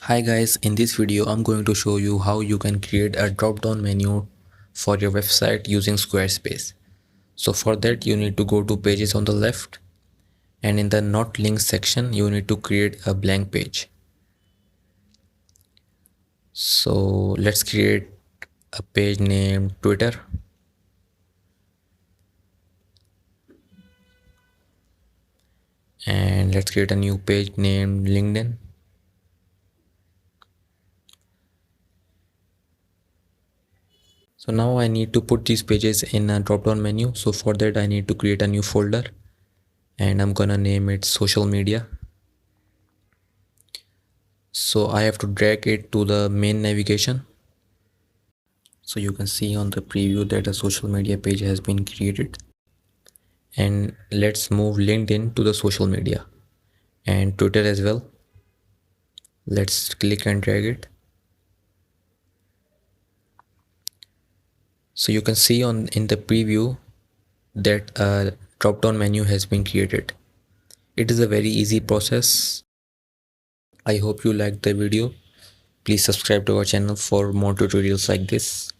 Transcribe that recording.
Hi guys, in this video I'm going to show you how you can create a drop-down menu for your website using Squarespace. So for that you need to go to pages on the left, and in the not links section you need to create a blank page. So let's create a page named Twitter, and let's create a new page named LinkedIn. So now I need to put these pages in a drop-down menu. So for that I need to create a new folder, and I'm gonna name it social media. So I have to drag it to the main navigation. So you can see on the preview that a social media page has been created. And let's move LinkedIn to the social media and Twitter as well. Let's click and drag it. So you can see in the preview that a drop down menu has been created. It is a very easy process. I hope you liked the video. Please subscribe to our channel for more tutorials like this.